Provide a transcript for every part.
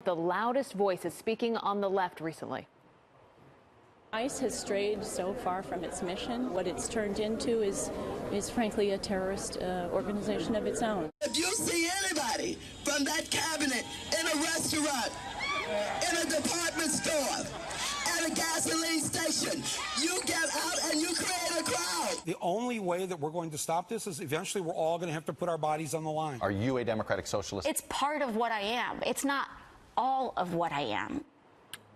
The loudest voices speaking on the left recently. ICE has strayed so far from its mission. What it's turned into is frankly a terrorist organization of its own. If you see anybody from that cabinet in a restaurant, in a department store, at a gasoline station, you get out and you create a crowd. The only way that we're going to stop this is eventually we're all going to have to put our bodies on the line. Are you a democratic socialist? It's part of what I am. It's not all of what I am.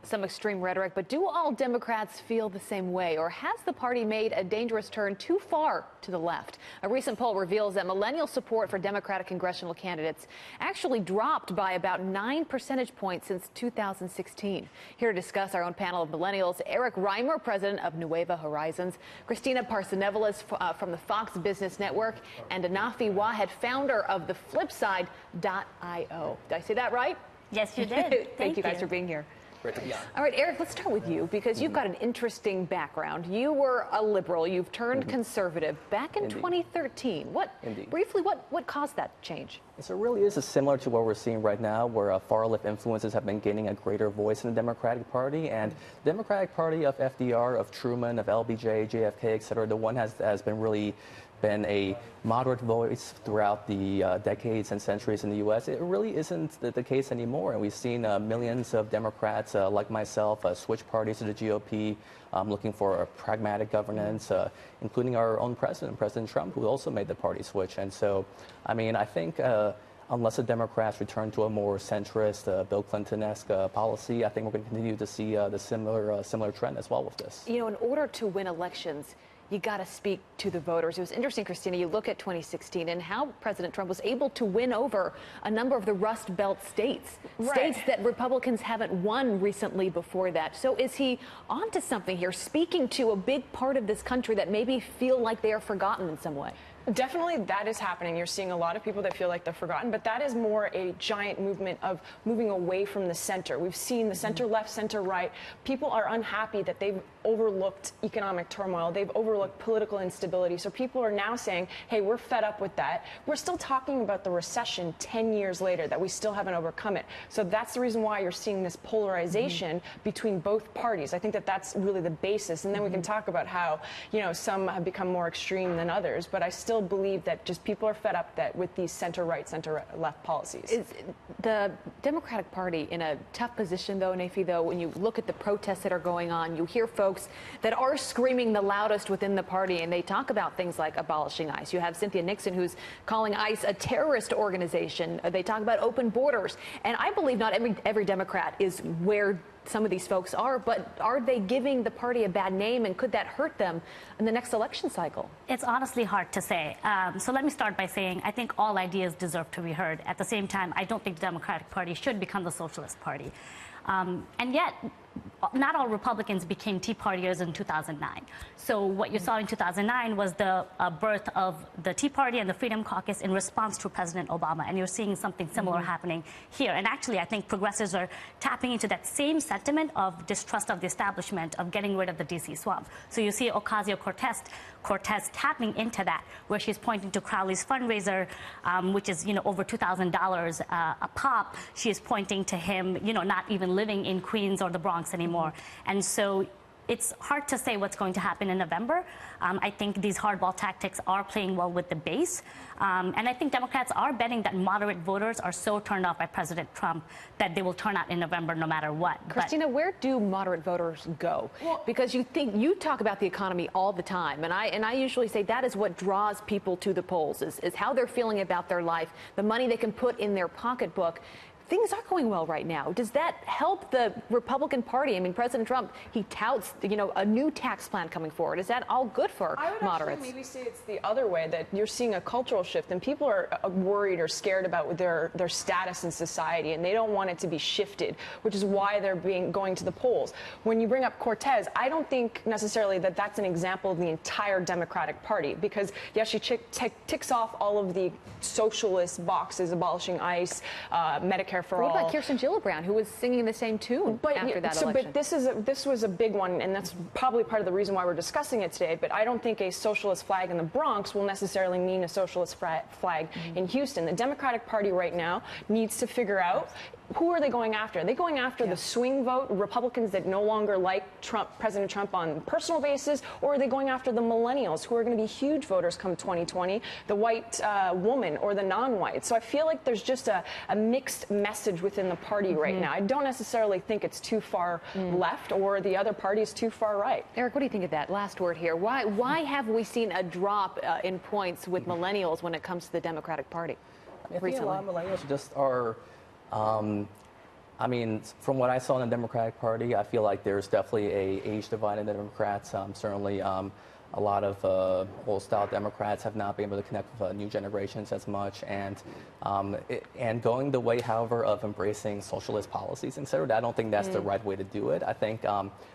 Some extreme rhetoric, but do all Democrats feel the same way? Or has the party made a dangerous turn too far to the left? A recent poll reveals that millennial support for Democratic congressional candidates actually dropped by about 9 percentage points since 2016. Here to discuss our own panel of millennials, Erich Reimer, president of Nueva Horizons, Christina Parsenevelis from the Fox Business Network, and Anafi Wahed, founder of the Flipside.io. Did I say that right? Yes, you did. Thank you guys for being here. Great to be on. All right, Erich, let's start with you because you've got an interesting background. You were a liberal. You've turned conservative back in 2013. Briefly, what caused that change? So it really is similar to what we're seeing right now, where far-left influences have been gaining a greater voice in the Democratic Party. And the Democratic Party of FDR, of Truman, of LBJ, JFK, et cetera, the one has been really been a moderate voice throughout the decades and centuries in the U.S. It really isn't the case anymore. And we've seen millions of Democrats like myself switch parties to the GOP, looking for a pragmatic governance, including our own president, President Trump, who also made the party switch. And so, I mean, I think unless the Democrats return to a more centrist, Bill Clinton-esque policy, I think we're going to continue to see the similar trend as well with this. You know, in order to win elections, you got to speak to the voters. It was interesting, Christina, you look at 2016 and how President Trump was able to win over a number of the Rust Belt states, states that Republicans haven't won recently before that. So is he onto something here, speaking to a big part of this country that maybe feel like they are forgotten in some way? Definitely that is happening. You're seeing a lot of people that feel like they're forgotten, but that is more a giant movement of moving away from the center. We've seen the center left, center right. People are unhappy that they've overlooked economic turmoil. They've overlooked political instability. So people are now saying, hey, we're fed up with that. We're still talking about the recession 10 years later, that we still haven't overcome it. So that's the reason why you're seeing this polarization between both parties. I think that that's really the basis. And then we can talk about how, you know, some have become more extreme than others, but I still believe that just people are fed up that with these center-right, center-left policies. Is the Democratic Party in a tough position, though, Nafi, though, when you look at the protests that are going on, you hear folks that are screaming the loudest within the party, and they talk about things like abolishing ICE. You have Cynthia Nixon, who's calling ICE a terrorist organization. They talk about open borders. And I believe not every Democrat is where some of these folks are, but are they giving the party a bad name, and could that hurt them in the next election cycle? It's honestly hard to say. So let me start by saying I think all ideas deserve to be heard. At the same time, I don't think the Democratic Party should become the Socialist Party. And yet, not all Republicans became Tea Partiers in 2009. So what you saw in 2009 was the birth of the Tea Party and the Freedom Caucus in response to President Obama. And you're seeing something similar happening here. And actually, I think progressives are tapping into that same sentiment of distrust of the establishment, of getting rid of the D.C. swamp. So you see Ocasio-Cortez tapping into that, where she's pointing to Crowley's fundraiser, which is, you know, over $2,000 a pop. She is pointing to him, you know, not even living in Queens or the Bronx anymore. And so it's hard to say what's going to happen in November. I think these hardball tactics are playing well with the base. And I think Democrats are betting that moderate voters are so turned off by President Trump that they will turn out in November no matter what. Christina, where do moderate voters go? Well, because you talk about the economy all the time, and I usually say that is what draws people to the polls, is how they're feeling about their life, the money they can put in their pocketbook. Things are going well right now. Does that help the Republican Party? I mean, President Trump, he touts, you know, a new tax plan coming forward. Is that all good for moderates? I would actually maybe say it's the other way, that you're seeing a cultural shift, and people are worried or scared about their status in society, and they don't want it to be shifted, which is why they're going to the polls. When you bring up Cortez, I don't think necessarily that that's an example of the entire Democratic Party, because yes, she ticks off all of the socialist boxes, abolishing ICE, Medicare Medicare for What all. about Kirsten Gillibrand, who was singing the same tune after that election? But this was a big one, and that's probably part of the reason why we're discussing it today. But I don't think a socialist flag in the Bronx will necessarily mean a socialist flag in Houston. The Democratic Party right now needs to figure out who are they going after. Are they going after the swing vote, Republicans that no longer like President Trump on a personal basis, or are they going after the millennials, who are going to be huge voters come 2020, the white woman or the non-white? So I feel like there's just a mixed message within the party right now. I don't necessarily think it's too far left or the other party is too far right. Eric, what do you think of that? Last word here. Why have we seen a drop in points with millennials when it comes to the Democratic Party recently? I think a lot of millennials just are. I mean, from what I saw in the Democratic Party, I feel like there's definitely a age divide in the Democrats. Certainly, a lot of old-style Democrats have not been able to connect with new generations as much, and going the way, however, of embracing socialist policies, etc. I don't think that's the right way to do it. I think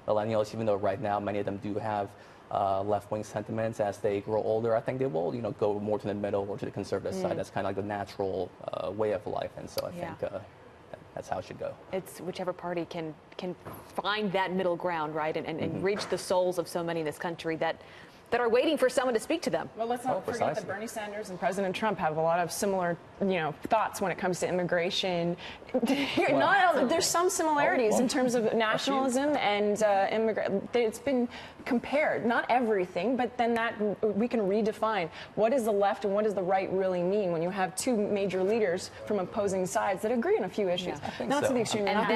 millennials, even though right now many of them do have left-wing sentiments, as they grow older, I think they will, go more to the middle or to the conservative side. That's kind of like the natural way of life, and so I think that's how it should go. It's whichever party can find that middle ground, right, and reach the souls of so many in this country that are waiting for someone to speak to them. Well, let's not forget that Bernie Sanders and President Trump have a lot of similar, thoughts when it comes to immigration. There's some similarities in terms of nationalism and immigrant. It's been compared, not everything, but then that we can redefine what is the left and what does the right really mean when you have two major leaders from opposing sides that agree on a few issues. Not to the extreme. And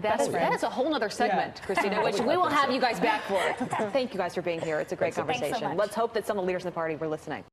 that is a whole other segment, Christina, which we will have you guys back for. Thank you guys for being here. It's a great conversation. Thanks so much. Let's hope that some of the leaders in the party were listening.